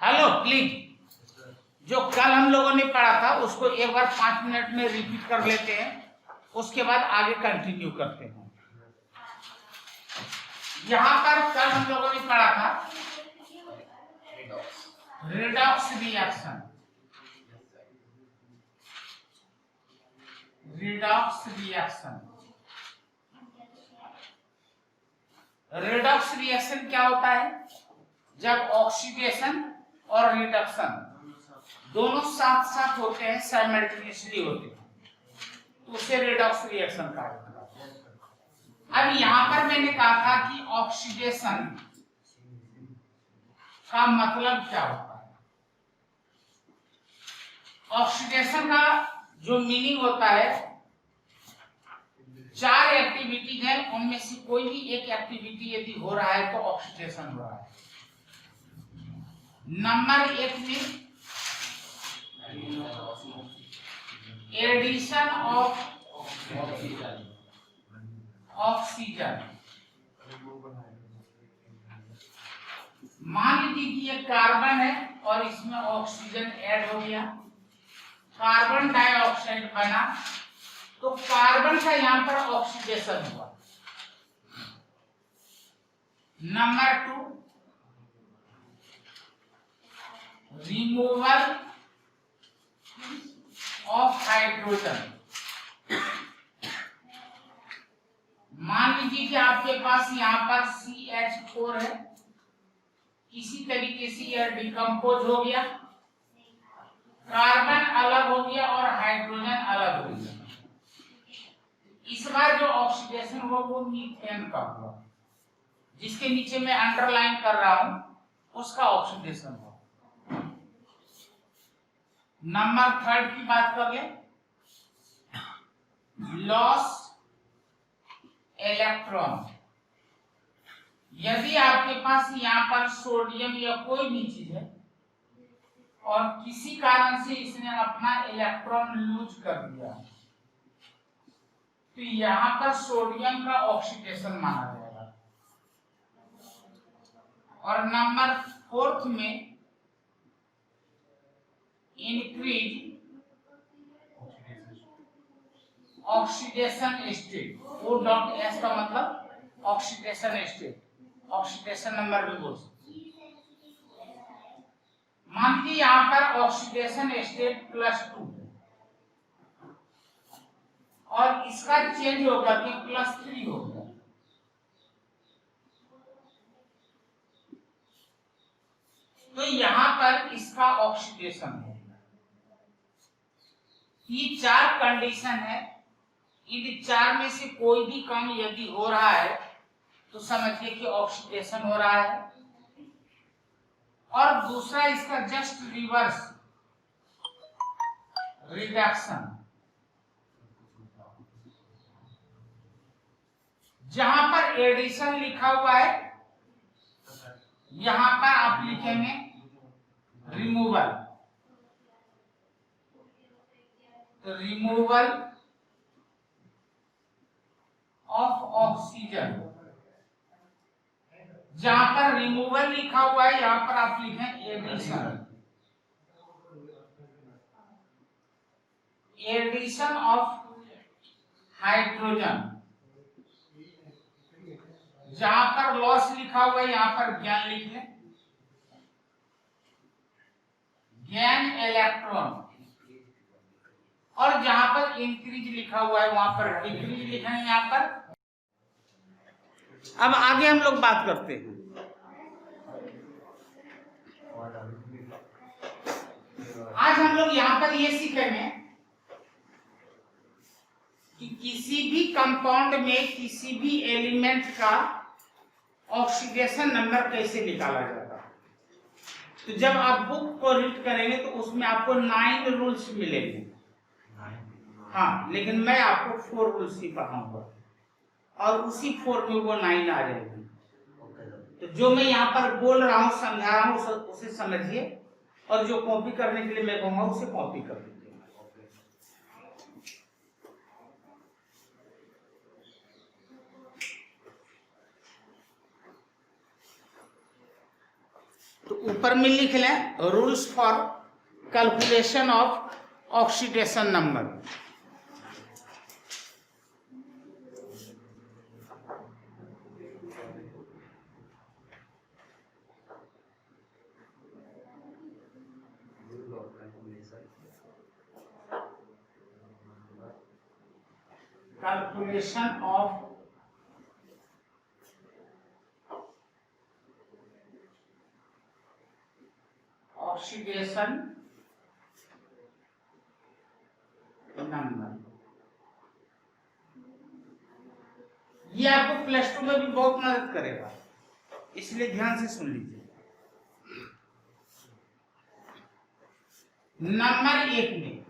Hello please, जो कल हम लोगों ने पढ़ा था उसको एक बार 5 मिनट में रिपीट कर लेते हैं, उसके बाद आगे कंटिन्यू करते हैं। यहाँ पर कल हम लोगों ने पढ़ा था redox reaction. Redox reaction, redox reaction क्या होता है? जब ऑक्सीडेशन और रिडक्शन दोनों साथ साथ होते हैं, साइमल्टेनियसली होते हैं, तो उसे रेडॉक्स रिएक्शन कहा जाता है। अब यहां पर मैंने कहा था कि ऑक्सीडेशन का मतलब क्या होता है। ऑक्सीडेशन का जो मीनिंग होता है, 4 एक्टिविटीज हैं, उनमें से कोई भी एक एक्टिविटी यदि हो रहा है तो ऑक्सीडेशन हो रहा है। नंबर 1 में एडिशन ऑफ ऑक्सीजन। मान लीजिए कि ये कार्बन है और इसमें ऑक्सीजन ऐड हो गया, कार्बन डाइऑक्साइड बना, तो कार्बन का यहां पर ऑक्सीडेशन हुआ। Number 2 removal of hydrogen. मान लीजिए कि आपके पास यहाँ पर CH4 है, किसी तरीके से यह डिकम्पोज हो गया, कार्बन अलग हो गया और हाइड्रोजन अलग हो गया। इस बार जो ऑक्सीडेशन हुआ वो मीथेन का हुआ, जिसके नीचे मैं अंडरलाइन कर रहा हूं, उसका ऑक्सीडेशन हुआ। नंबर 3 की बात कर ले, लॉस इलेक्ट्रॉन। यदि आपके पास यहाँ पर सोडियम या कोई भी चीज है और किसी कारण से इसने अपना इलेक्ट्रॉन लूज कर दिया, तो यहाँ पर सोडियम का ऑक्सीडेशन माना जाएगा। और नंबर 4 में इंक्रीज ऑक्सीडेशन स्टेट। O.S का मतलब ऑक्सीडेशन स्टेट, ऑक्सीडेशन नंबर भी बोल सकते। मान लीजिए यहाँ पर ऑक्सीडेशन स्टेट +2 और इसका चेंज होकर के +3 हो गया, तो यहाँ पर इसका ऑक्सीडेशन है। ये 4 कंडीशन है, इन 4 में से कोई भी कम यदि हो रहा है तो समझिए कि ऑक्सीडेशन हो रहा है। और दूसरा इसका जस्ट रिवर्स, रिडक्शन। जहां पर एडिशन लिखा हुआ है, यहां पर आप लिखेंगे रिमूवल। तो रिमूवल ऑफ ऑक्सीजन। जहां पर रिमूवल लिखा हुआ है यहां पर आप लिखें एडिशन। Addition of hydrogen. जहां पर लॉस लिखा हुआ है यहां पर गेन लिख लें, गेन इलेक्ट्रॉन। और जहां पर इंक्रीज लिखा हुआ है वहां पर डिक्रीज लिखेंगे यहां पर। अब आगे हम लोग बात करते हैं। आज हम लोग यहां पर ये सीखेंगे कि किसी भी कंपाउंड में किसी भी एलिमेंट का ऑक्सीडेशन नंबर कैसे निकाला जाता है। तो जब आप बुक को रीड करेंगे तो उसमें आपको 9 रूल्स मिलेंगे। हाँ, लेकिन मैं आपको 4 रूल्स ही पढ़ाऊंगा और उसी 4 में वो 9 आ जाएगी। तो जो मैं यहाँ पर बोल रहा हूँ, समझा रहा हूँ, उसे समझिए, और जो कॉपी करने के लिए मैं कहूँगा उसे कॉपी कर लीजिए। तो ऊपर में लिख लें rules for calculation of oxidation number. Calculation of oxidation number. ये आपको प्लस 2 में भी बहुत मदद करेगा, इसलिए ध्यान से सुन लीजिए। नंबर 1 में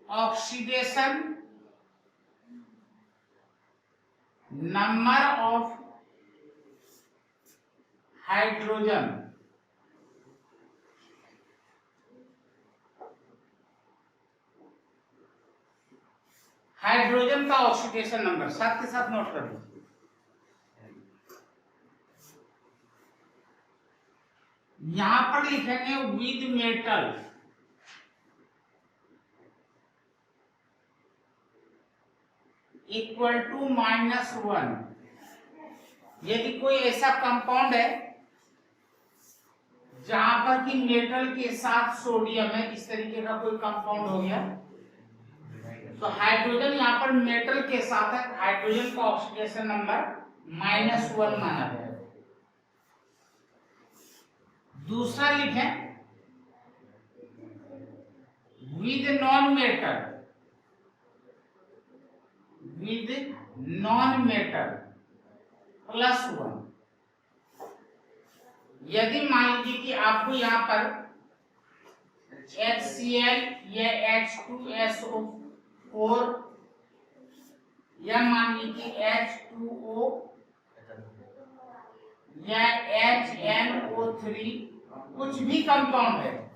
oxidation number of hydrogen hydrogen का ऑक्सीडेशन नंबर साथ के साथ नोट कर लीजिए। यहां पर लिखेंगे विद मेटल इक्वल टू -1। यदि कोई ऐसा कंपाउंड है जहां पर कि मेटल के साथ सोडियम है, इस तरीके का कोई कंपाउंड हो गया, तो हाइड्रोजन यहाँ पर मेटल के साथ है, हाइड्रोजन का ऑक्सीडेशन नंबर -1 माना गया। दूसरा लिखें विद नॉन मेटल +1। यदि मान लीजिए कि आपको यहाँ पर HCl या H2SO4 या मान लीजिए H2O या HNO3 कुछ भी कंपाउंड है,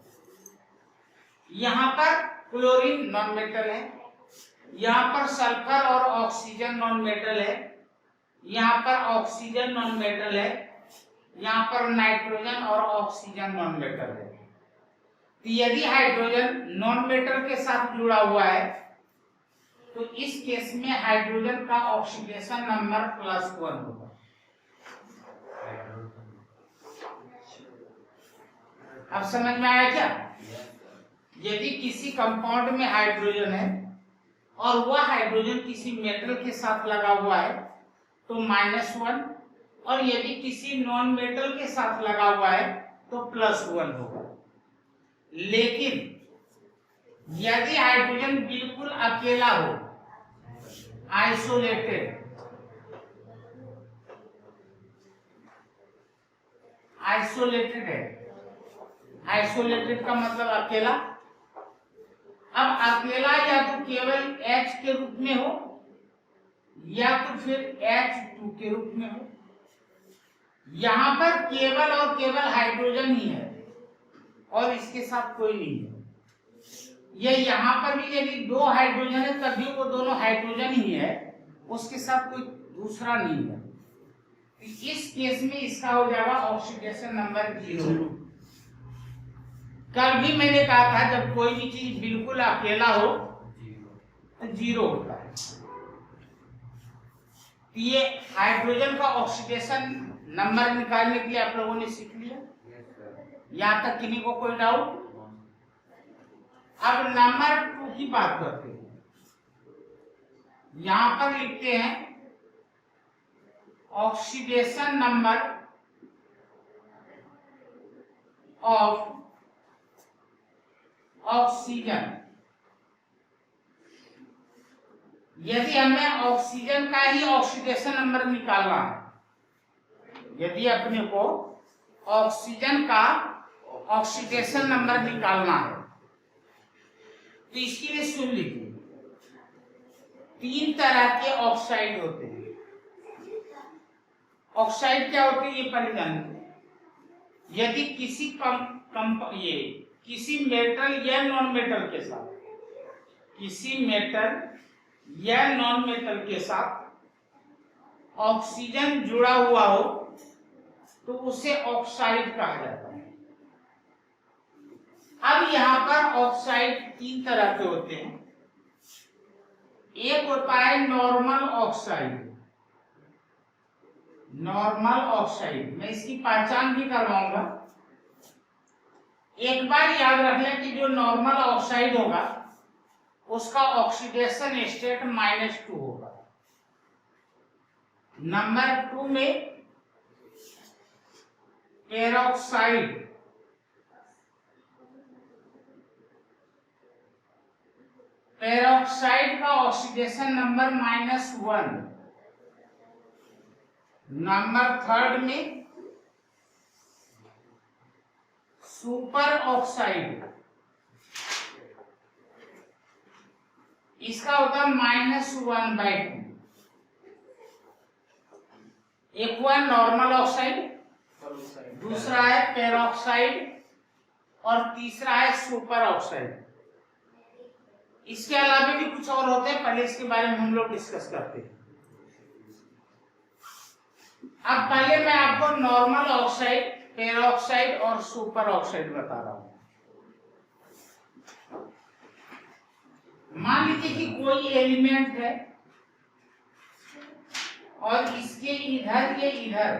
यहाँ पर क्लोरीन नॉन मेटल है, यहाँ पर सल्फर और ऑक्सीजन नॉन मेटल है, यहाँ पर ऑक्सीजन नॉन मेटल है, यहाँ पर नाइट्रोजन और ऑक्सीजन नॉन मेटल है। तो यदि हाइड्रोजन नॉन मेटल के साथ जुड़ा हुआ है तो इस केस में हाइड्रोजन का ऑक्सीडेशन नंबर +1 होगा। अब समझ में आया क्या? यदि किसी कंपाउंड में हाइड्रोजन है और वह हाइड्रोजन किसी मेटल के साथ लगा हुआ है तो -1, और यदि किसी नॉन मेटल के साथ लगा हुआ है तो +1 होगा। लेकिन यदि हाइड्रोजन बिल्कुल अकेला हो, आइसोलेटेड है, आइसोलेटेड का मतलब अकेला। अब अकेला या तो केवल H के रूप में हो या तो फिर H2 के रूप में हो। यहां पर केवल और केवल हाइड्रोजन ही है और इसके साथ कोई नहीं है। ये यहाँ पर भी यदि 2 हाइड्रोजन है तभी वो दोनों हाइड्रोजन ही है, उसके साथ कोई दूसरा नहीं है। इस केस में इसका हो जाएगा ऑक्सीडेशन नंबर 0। कल भी मैंने कहा था जब कोई भी चीज बिल्कुल अकेला हो तो 0 होता है। ये हाइड्रोजन का ऑक्सीडेशन नंबर निकालने के लिए आप लोगों ने सीख लिया। यहां तक किन्हीं को कोई डाउट? अब नंबर 2 की बात करते हैं। यहां पर लिखते हैं ऑक्सीडेशन नंबर ऑफ ऑक्सीजन। यदि हमें ऑक्सीजन का ही ऑक्सीडेशन नंबर निकालना है, यदि अपने को ऑक्सीजन का ऑक्सीडेशन नंबर निकालना है तो इसके लिए सुन लीजिए, 3 तरह के ऑक्साइड होते हैं। ऑक्साइड क्या होते हैं ये पहले जानते हैं। यदि किसी मेटल या नॉन मेटल के साथ, किसी मेटल या नॉन मेटल के साथ ऑक्सीजन जुड़ा हुआ हो तो उसे ऑक्साइड कहा जाता है। अब यहाँ पर ऑक्साइड तीन तरह के होते हैं। एक होता है नॉर्मल ऑक्साइड। नॉर्मल ऑक्साइड मैं इसकी पहचान भी करवाऊंगा। एक बार याद रख लें कि जो नॉर्मल ऑक्साइड होगा उसका ऑक्सीडेशन स्टेट -2 होगा। नंबर 2 में पेरोक्साइड। पेरोक्साइड का ऑक्सीडेशन नंबर -1। नंबर 3 में सुपर ऑक्साइड, इसका होता है -1/2। एक हुआ नॉर्मल ऑक्साइड, दूसरा है पेरोक्साइड और तीसरा है सुपर ऑक्साइड। इसके अलावा भी कुछ और होते हैं, पहले इसके बारे में हम लोग डिस्कस करते हैं। अब पहले मैं आपको नॉर्मल ऑक्साइड, पेरोक्साइड और सुपर ऑक्साइड बता रहा हूं। मान लीजिए कि कोई एलिमेंट है और इसके इधर के इधर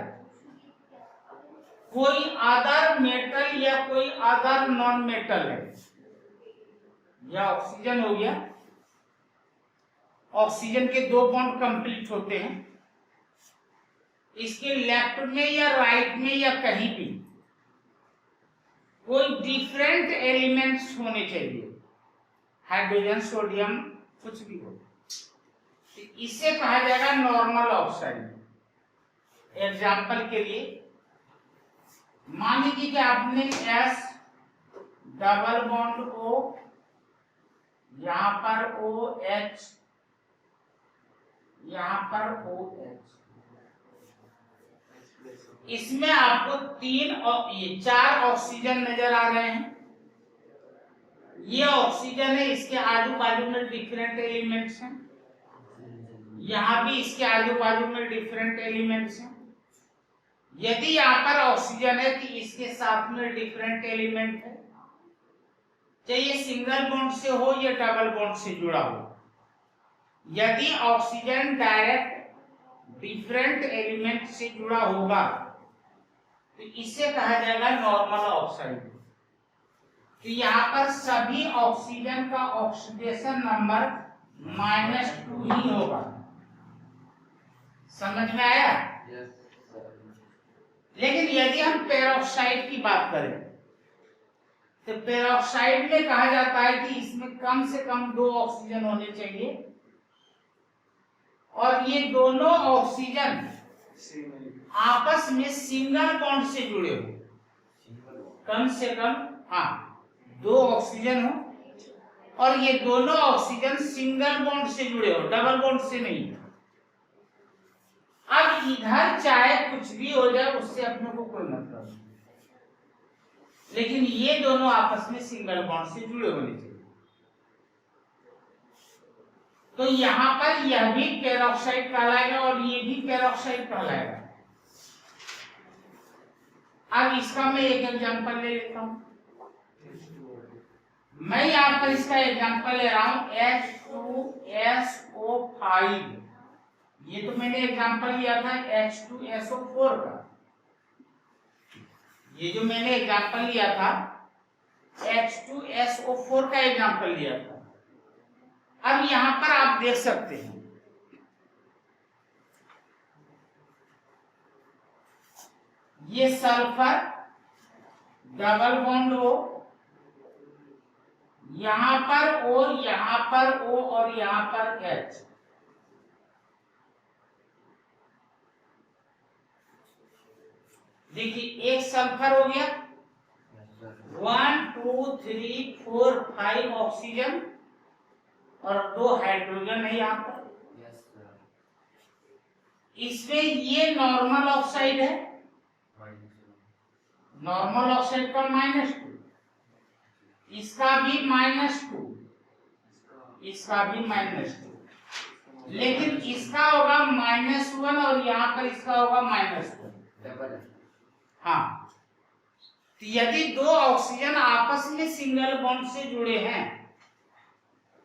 कोई अदर मेटल या कोई अदर नॉन मेटल है। यह ऑक्सीजन हो गया। ऑक्सीजन के 2 बॉन्ड कंप्लीट होते हैं। इसके लेफ्ट में या राइट में या कहीं भी कोई डिफरेंट एलिमेंट्स होने चाहिए, हाइड्रोजन, सोडियम, कुछ भी हो, तो इसे कहा जाएगा नॉर्मल ऑक्साइड। एग्जाम्पल के लिए मान लीजिए कि आपने S डबल बॉन्ड O, यहां पर OH, यहां पर OH, इसमें आपको 4 ऑक्सीजन नजर आ रहे हैं। ये ऑक्सीजन है, इसके आजू बाजू में डिफरेंट एलिमेंट्स हैं। यहां भी इसके आजू बाजू में डिफरेंट एलिमेंट्स हैं। यदि यहाँ पर ऑक्सीजन है तो इसके साथ में डिफरेंट एलिमेंट है, चाहे सिंगल बॉन्ड से हो या डबल बॉन्ड से जुड़ा हो। यदि ऑक्सीजन डायरेक्ट डिफरेंट एलिमेंट से जुड़ा होगा तो इसे कहा जाएगा नॉर्मल ऑक्साइड। तो यहाँ पर सभी ऑक्सीजन का ऑक्सीडेशन नंबर -2 ही होगा। समझ में आया? लेकिन यदि हम पेरोक्साइड की बात करें तो पेरोक्साइड में कहा जाता है कि इसमें कम से कम 2 ऑक्सीजन होने चाहिए और ये दोनों ऑक्सीजन आपस में सिंगल बॉन्ड से जुड़े हो। कम से कम 2 ऑक्सीजन हो और ये दोनों ऑक्सीजन सिंगल बॉन्ड से जुड़े हो, डबल बॉन्ड से नहीं। अब इधर चाहे कुछ भी हो जाए उससे अपने को कोई मतलब नहीं, लेकिन ये दोनों आपस में सिंगल बॉन्ड से जुड़े होने चाहिए। तो यहां पर यह भी पेरोक्साइड कहलाएगा और ये भी पेरोक्साइड कहलाएगा। अब इसका मैं एक एग्जांपल ले लेता हूं। मैं यहां पर इसका एग्जांपल ले रहा हूं H2SO5। ये तो मैंने एग्जांपल लिया था H2SO4 का। ये जो मैंने एग्जांपल लिया था H2SO4 का एग्जांपल लिया था। अब यहां पर आप देख सकते हैं ये सल्फर डबल बॉन्ड O, यहां पर O, यहां पर O और यहां पर H। देखिए एक सल्फर हो गया, 1 2 3 4 5 ऑक्सीजन और 2 हाइड्रोजन है यहाँ पर। इसमें ये नॉर्मल ऑक्साइड है, नॉर्मल ऑक्साइड का -2, इसका भी -2, इसका भी -2, लेकिन इसका होगा -1 और यहाँ पर इसका होगा -1। हाँ, तो यदि दो ऑक्सीजन आपस में सिंगल बॉन्ड से जुड़े हैं,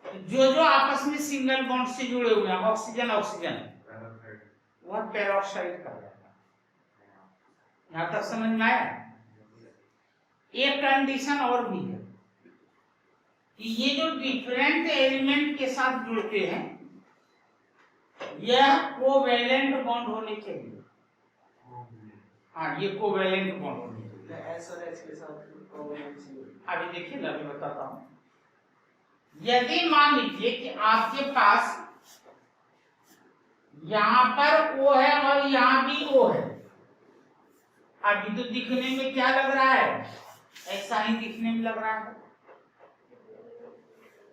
जो जो आपस में सिंगल बॉन्ड से जुड़े हुए हैं ऑक्सीजन ऑक्सीजन, वह पेरोक्साइड का है। यहां तक समझ में आया? एक कंडीशन और भी है कि ये जो डिफरेंट एलिमेंट के साथ जुड़ते हैं यह कोवैलेंट बॉन्ड होने चाहिए। हाँ, ये कोवैलेंट बॉन्ड होने चाहिए। एस और एच के साथ कोवैलेंट। अभी देखिए ना, अभी बताता हूं। यदि मान लीजिए कि आपके पास यहां पर O है और यहां भी O है, अभी तो दिखने में क्या लग रहा है? ऐसा ही दिखने में लग रहा है,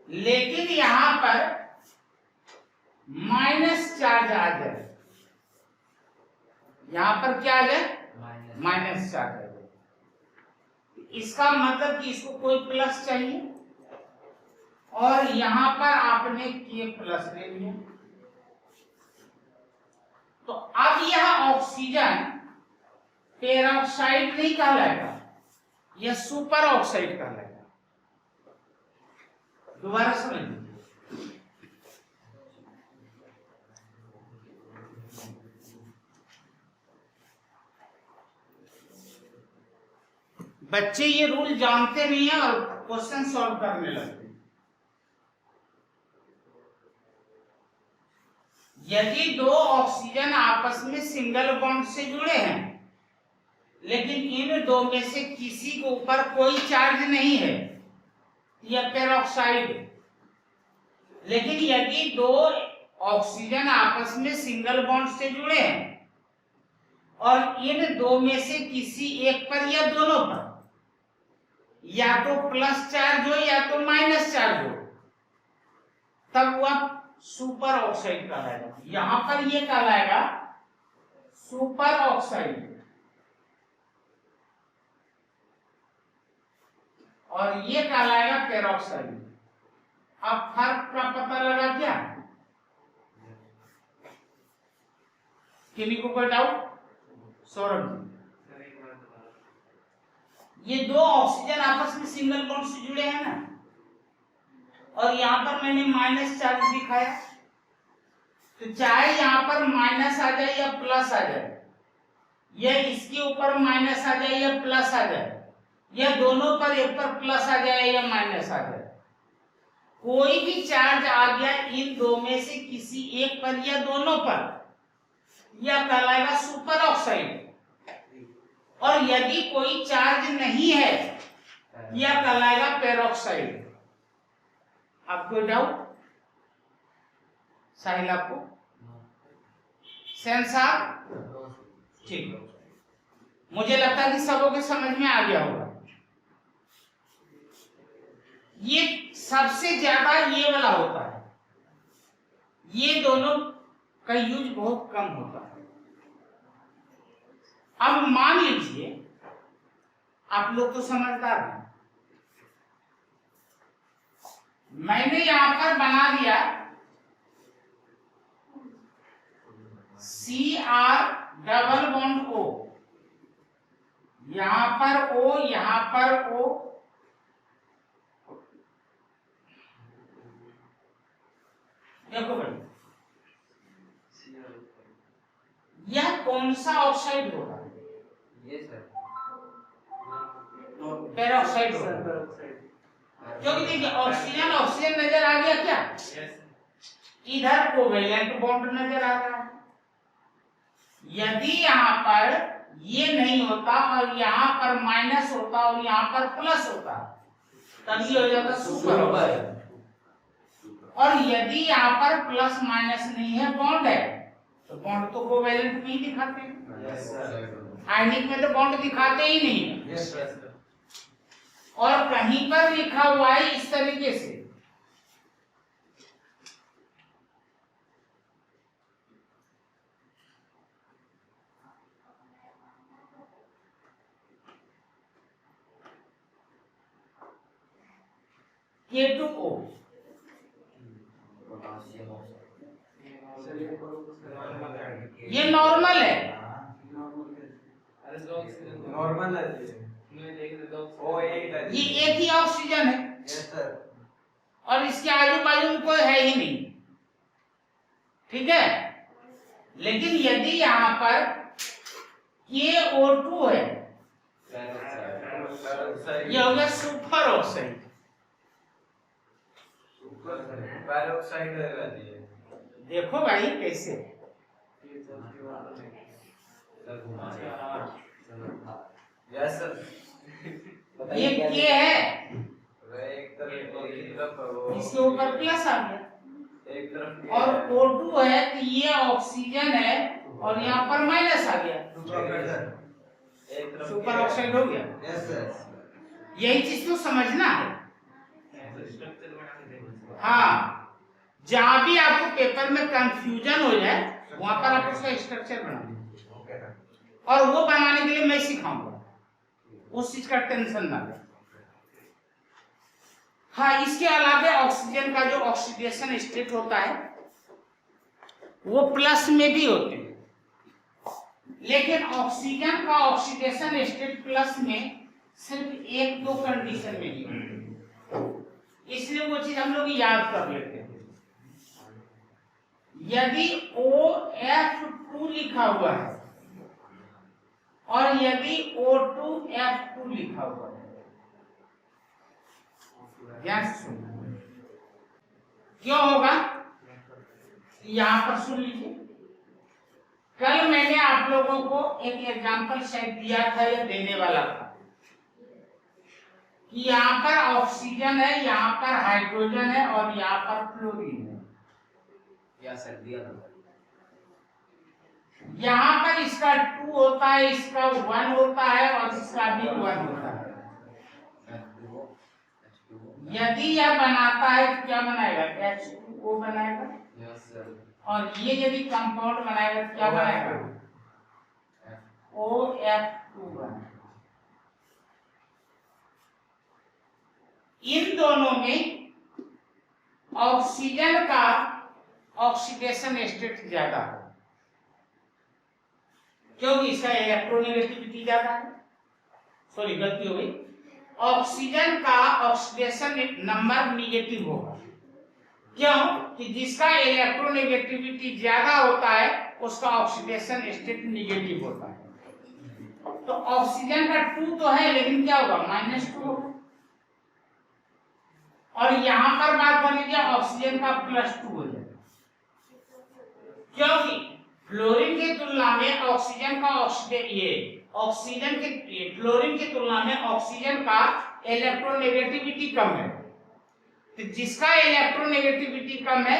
लेकिन यहां पर माइनस चार्ज आ जाए, यहां पर क्या आ जाए? माइनस चार्ज आ जाए। इसका मतलब कि इसको कोई प्लस चाहिए और यहां पर आपने K प्लस ले लिया, तो अब यह ऑक्सीजन पेरोक्साइड नहीं कहलाएगा, यह सुपर ऑक्साइड कहलाएगा। दोबारा समझ लीजिए, बच्चे ये रूल जानते नहीं है और क्वेश्चन सॉल्व करने लगते हैं। यदि दो ऑक्सीजन आपस में सिंगल बॉन्ड से जुड़े हैं, लेकिन इन दो में से किसी के ऊपर कोई चार्ज नहीं है, यह पेरोक्साइड है। लेकिन यदि दो ऑक्सीजन आपस में सिंगल बॉन्ड से जुड़े हैं और इन दो में से किसी एक पर या दोनों पर या तो प्लस चार्ज हो या तो माइनस चार्ज हो, तब वह सुपर ऑक्साइड कहलाएगा। यहां पर यह कहलाएगा सुपर ऑक्साइड और ये कहलाएगा पेरोक्साइड। अब फर्क का पता लगा क्या? किसी को कोई डाउट? सौरभ जी, ये दो ऑक्सीजन आपस में सिंगल बॉन्ड से जुड़े हैं ना, और यहां पर मैंने माइनस चार्ज दिखाया, तो चाहे यहां पर माइनस आ जाए या प्लस आ जाए, या इसके ऊपर माइनस आ जाए या प्लस आ जाए, या दोनों पर एक पर प्लस आ जाए या माइनस आ जाए, कोई भी चार्ज आ गया इन दो में से किसी एक पर या दोनों पर, यह कहलाएगा सुपर ऑक्साइड। और यदि कोई चार्ज नहीं है, यह कहलाएगा पेरोक्साइड। अब कोई डाउट? साहिल आपको? सेंस आप? ठीक, मुझे लगता है कि सबों के समझ में आ गया होगा। ये सबसे ज्यादा ये वाला होता है, ये दोनों का यूज बहुत कम होता है। अब मान लीजिए आप लोग तो समझदार हैं, मैंने यहां पर बना दिया Cr डबल बॉन्ड O, यहां पर O, यहां पर O, देखो भाई यह कौन सा ऑक्साइड होगा? ये सर पेरोक्साइड होगा, क्योंकि देखिए ऑक्सीजन ऑक्सीजन नजर आ गया क्या? इधर कोवैलेंट बॉन्ड नजर आ रहा है। यदि यहाँ पर ये नहीं होता और यहाँ पर माइनस होता और यहाँ पर प्लस होता, तब ये हो जाता सुपर ऑक्साइड। और यदि यहाँ पर प्लस माइनस नहीं है, बॉन्ड है, तो बॉन्ड तो कोवैलेंट में ही दिखाते हैं। आयनिक में तो बॉन्ड दिखाते ही नहीं। और कहीं पर लिखा हुआ है इस तरीके से, K2O, ये नॉर्मल है, नॉर्मल है ये। मैं देख लेता हूँ। ओ एक है। ये एक ही ऑक्सीजन है यस सर। और इसके आजू बाजू में कोई है ही नहीं, ठीक है। लेकिन यदि यहाँ पर KO2 है, ये हो गया सुपर ऑक्साइड। पेरोक्साइड रहती है। देखो भाई कैसे यस सर। ये K है, एक तरफ वो इसके ऊपर प्लस आ गया, एक तरफ और O2 है तो ये ऑक्सीजन है और यहाँ पर माइनस आ गया, एक तरफ सुपर ऑक्साइड हो गया। Yes sir. यही चीज तो समझना है। हाँ, जहां भी आपको पेपर में कंफ्यूजन हो जाए वहां पर आप उसका स्ट्रक्चर बना दीजिए, और वो बनाने के लिए मैं सिखाऊंगा, उस चीज का टेंशन ना लें। हाँ, इसके अलावा ऑक्सीजन का जो ऑक्सीडेशन स्टेट होता है वो प्लस में भी होते हैं, लेकिन ऑक्सीजन का ऑक्सीडेशन स्टेट प्लस में सिर्फ एक दो कंडीशन में ही होता है, इसलिए वो चीज हम लोग याद कर लेते हैं। यदि OF2 लिखा हुआ है और यदि O2F2 लिखा हुआ है, ध्यान से सुनना, क्यों होगा यहां पर सुन लीजिए। कल मैंने आप लोगों को एक एग्जांपल शायद दिया था या देने वाला था कि यहाँ पर ऑक्सीजन है, यहाँ पर हाइड्रोजन है और यहाँ पर फ्लोरीन है। या सर दिया था। यहाँ पर इसका 2 होता है, इसका 1 होता है और इसका भी 1 होता है। यदि यह बनाता है तो क्या बनाएगा? H2O बनाएगा। Yes sir. और ये यदि कंपाउंड बनाएगा तो क्या बनाएगा? OF2 बनाएगा। इन दोनों में ऑक्सीजन का ऑक्सीडेशन स्टेट ज्यादा है, क्योंकि इसका इलेक्ट्रोनेगेटिविटी ज्यादा है। सॉरी, गलती हो गई, ऑक्सीजन का ऑक्सीडेशन नंबर निगेटिव होगा। क्यों? कि जिसका इलेक्ट्रोनेगेटिविटी ज्यादा होता है उसका ऑक्सीडेशन स्टेट निगेटिव होता है। तो ऑक्सीजन का 2 तो है, लेकिन क्या होगा? -2 होगा। और यहां पर बात कर लीजिए, ऑक्सीजन का +2 हो जाएगा, क्योंकि फ्लोरीन की तुलना में ऑक्सीजन का फ्लोरीन की तुलना में ऑक्सीजन का इलेक्ट्रोनेगेटिविटी कम है। तो जिसका इलेक्ट्रोनेगेटिविटी कम है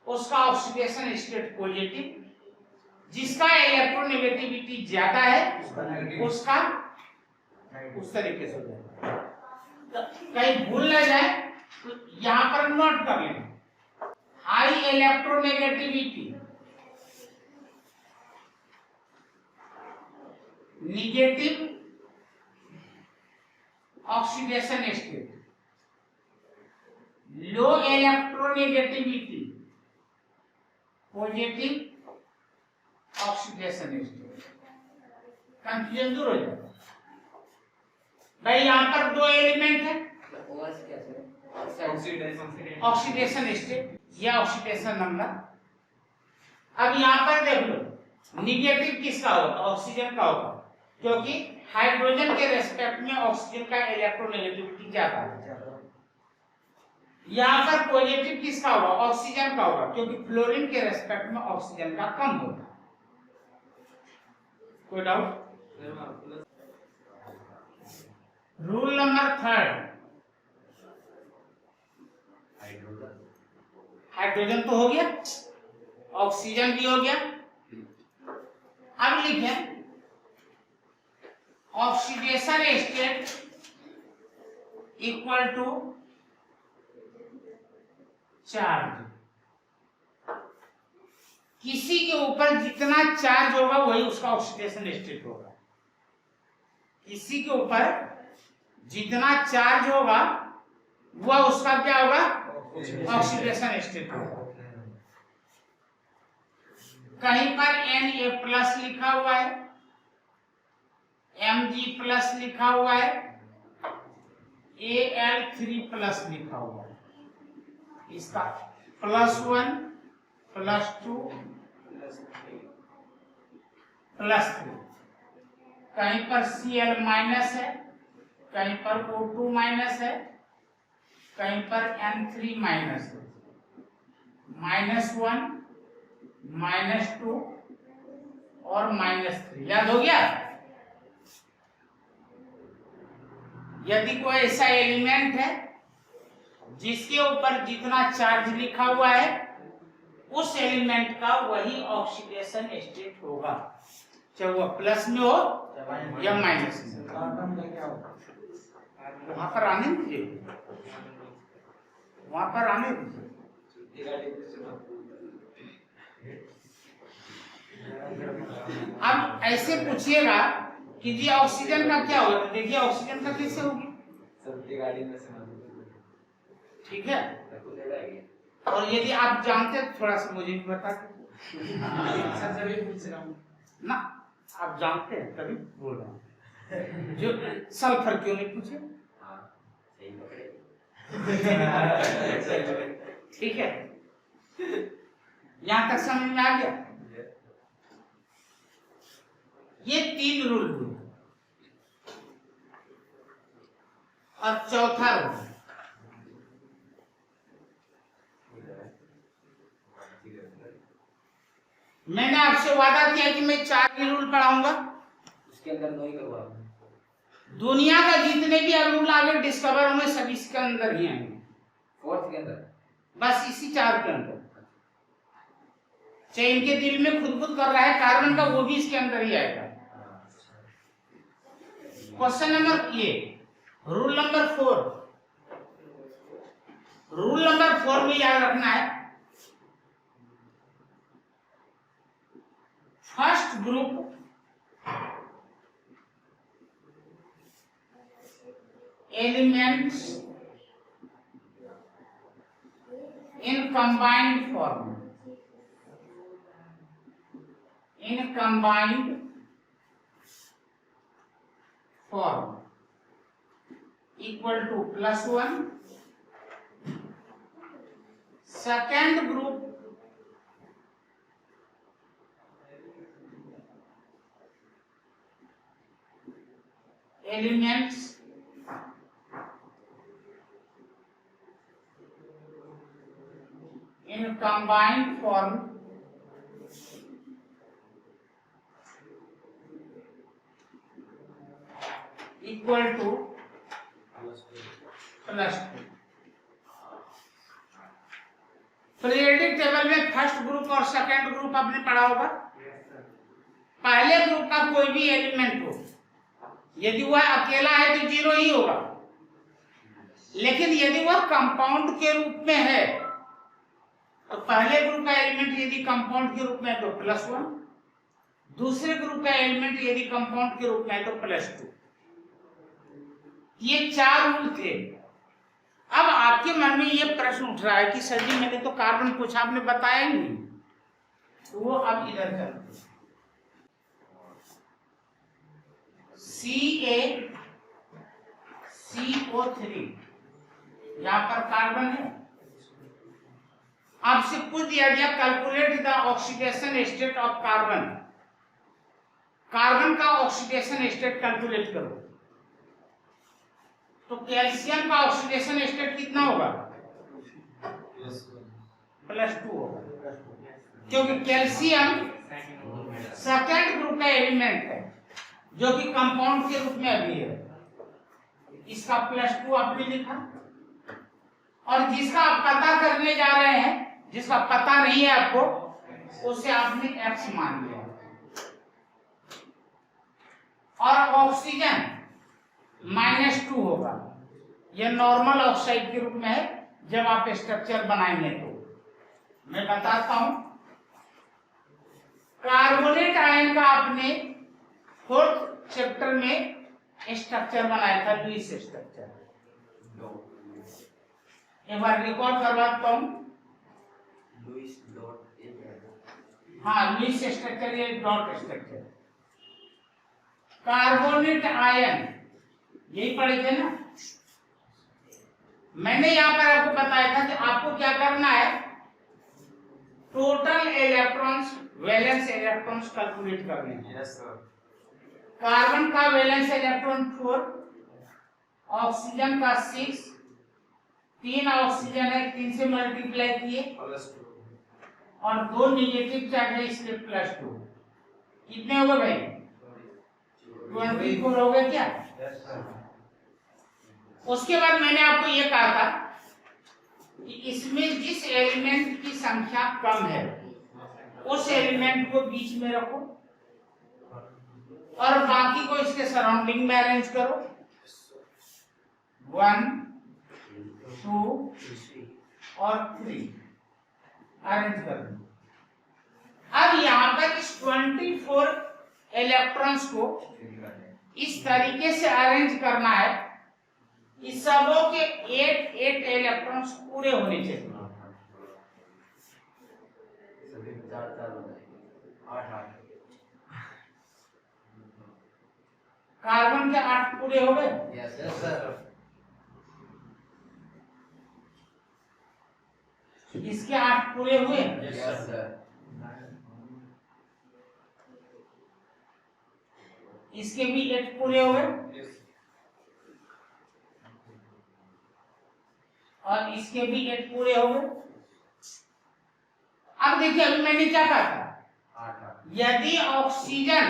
उसका ऑक्सीडेशन स्टेट पॉजिटिव, जिसका इलेक्ट्रोनेगेटिविटी ज्यादा है उसका उस तरीके से हो जाएगा। तो कहीं भूल ना जाए तो यहां पर नोट कर लेना, high electronegativity, negative oxidation state, low electronegativity, positive oxidation state. Confusion दूर हो जाएगा। भाई यहाँ पर 2 एलिमेंट है, ओएस क्या सर? ऑक्सीडेशन स्टेट या ऑक्सीडेशन नंबर। अब यहाँ पर देख लो, निगेटिव किसका होगा? ऑक्सीजन का होगा, क्योंकि हाइड्रोजन के रेस्पेक्ट में ऑक्सीजन का इलेक्ट्रोनेगेटिविटी ज्यादा है। यहाँ पर पॉजिटिव किसका होगा? ऑक्सीजन का होगा, क्योंकि फ्लोरीन के रेस्पेक्ट में ऑक्सीजन का कम होगा। कोई डाउट? रूल नंबर 3, हाइड्रोजन तो हो गया, ऑक्सीजन भी हो गया। अब लिखे oxidation state equal to charge. किसी के ऊपर जितना चार्ज होगा वही उसका ऑक्सीडेशन स्टेट होगा। किसी के ऊपर जितना चार्ज होगा वह उसका क्या होगा? ऑक्सीडेशन स्टेट होगा। कहीं पर Na+ लिखा हुआ है, Mg प्लस लिखा हुआ है, Al3 प्लस लिखा हुआ है, इसका +1 +2 +3, कहीं पर Cl माइनस है, कहीं पर O2 माइनस है, कहीं पर N3 माइनस है, -1 -2 और -3, याद हो गया। यदि कोई ऐसा एलिमेंट है जिसके ऊपर जितना चार्ज लिखा हुआ है उस एलिमेंट का वही ऑक्सीडेशन स्टेट होगा, चाहे वो प्लस में हो या माइनस में। वहां पर आने दीजिए, वहां पर आने दीजिए। अब ऐसे पूछिएगा कि जी ऑक्सीजन का क्या होगा, तो देखिए ऑक्सीजन का कैसे होगी, ठीक है। और यदि आप जानते तो थोड़ा सा मुझे भी बता ना, आप जानते हैं तभी बोल रहा हूँ। जो सल्फर क्यों नहीं पूछे, ठीक है, यहां तक समझ में आ गया। ये 3 रूल हुए और चौथा रूल मैंने आपसे वादा किया कि मैं 4 ही रूल पढ़ाऊंगा, उसके अंदर 2 ही करवा। दुनिया का जितने भी रूल आगे डिस्कवर होंगे सब इसके अंदर ही आएंगे, 4th के अंदर, बस इसी 4 के अंदर। चाहे इनके दिल में खुद कर रहा है कार्बन का, वो भी इसके अंदर ही आएगा। क्वेश्चन नंबर ये, रूल नंबर 4, रूल नंबर 4 में याद रखना है, first group elements in combined form, in combined form equal to +1, second group elements in combined form equal to +2। Periodic table में फर्स्ट ग्रुप और सेकंड ग्रुप आपने पढ़ा होगा। पहले ग्रुप का कोई भी एलिमेंट हो, यदि वह अकेला है तो 0 ही होगा, लेकिन यदि वह कंपाउंड के रूप में है तो पहले ग्रुप का एलिमेंट यदि कंपाउंड के रूप में है तो +1, दूसरे ग्रुप का एलिमेंट यदि कंपाउंड के रूप में है तो +2। ये 4 रूल थे। अब आपके मन में ये प्रश्न उठ रहा है कि सर जी मैंने तो कार्बन पूछा, आपने बताया ही नहीं, तो वो अब इधर चलते हैं। CaCO3 यहां पर कार्बन है, आपसे पूछ दिया गया calculate the oxidation state of carbon, carbon का ऑक्सीडेशन स्टेट कैलकुलेट करो। तो कैल्शियम का ऑक्सीडेशन स्टेट कितना होगा, +2 होगा, क्योंकि कैल्शियम सेकेंड ग्रुप का एलिमेंट है जो कि कंपाउंड के रूप में अभी है, इसका +2 आपने लिखा। और जिसका आप पता करने जा रहे हैं, जिसका पता नहीं है आपको, उसे आपने X मान लिया। और ऑक्सीजन -2 होगा, यह नॉर्मल ऑक्साइड के रूप में है। जब आप स्ट्रक्चर बनाएंगे तो मैं बताता हूं, कार्बोनेट आयन का आपने 4th चैप्टर में स्ट्रक्चर बनाया था, लुईस स्ट्रक्चर। एक बार रिकॉर्ड करवाता हूं। हाँ, लुईस स्ट्रक्चर, ये डॉट स्ट्रक्चर। कार्बोनेट आयन, यही पढ़े थे ना। मैंने यहां पर आपको बताया था कि आपको क्या करना है, total electrons, valence electrons calculate करने हैं। Yes sir. कार्बन का वैलेंस इलेक्ट्रॉन 4, ऑक्सीजन का 6, 3 ऑक्सीजन है, 3 से मल्टीप्लाई किए +2 और 2 नेगेटिव चार्ज है इसलिए +2। कितने हो गए भाई? 24 हो गए क्या? Yes sir. उसके बाद मैंने आपको ये कहा था कि इसमें जिस एलिमेंट की संख्या कम है उस एलिमेंट को बीच में रखो और बाकी को इसके सराउंडिंग में अरेंज करो। 1, 2 और 3 अरेंज कर दो। अब यहाँ पर इस 24 इलेक्ट्रॉन्स को इस तरीके से अरेंज करना है कि सबों के 8 इलेक्ट्रॉन्स पूरे होने चाहिए। सभी 4 हो जाएंगे, 8 कार्बन के 8 पूरे हो गए। Yes sir. इसके 8 पूरे हुए। Yes sir. इसके भी 8 पूरे हो गए और इसके भी 8 पूरे हो गए। अब देखिए, अभी मैंने क्या कहा था, यदि ऑक्सीजन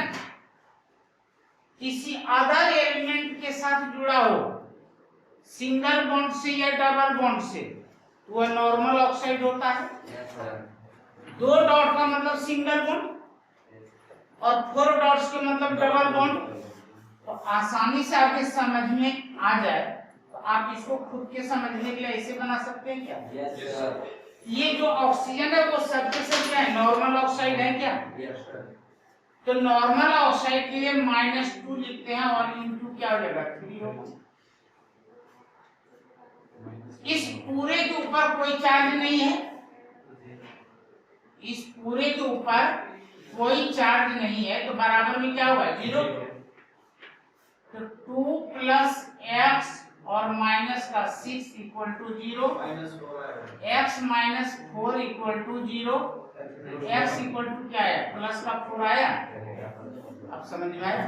किसी अदर एलिमेंट के साथ जुड़ा हो, सिंगल बॉन्ड से या डबल बॉन्ड से, तो वह नॉर्मल ऑक्साइड होता है। Yes sir. 2 डॉट का मतलब सिंगल बॉन्ड और 4 डॉट्स के मतलब डबल बॉन्ड। तो आसानी से आपके समझ में आ जाए तो आप इसको खुद के समझने के लिए ऐसे बना सकते हैं क्या? Yes sir. ये जो ऑक्सीजन है वो सबके सब क्या है, नॉर्मल ऑक्साइड है क्या? Yes sir. तो नॉर्मल ऑक्साइड के लिए -2 लिखते हैं और इनटू क्या हो जाएगा, 3 होगा। इस पूरे के ऊपर कोई चार्ज नहीं है, इस पूरे के ऊपर कोई चार्ज नहीं है, तो बराबर में क्या होगा, 0। तो 2 + x और माइनस का 6 = 0, x - 4 = 0, x = क्या है, प्लस का 4 आया। अब समझ में आया?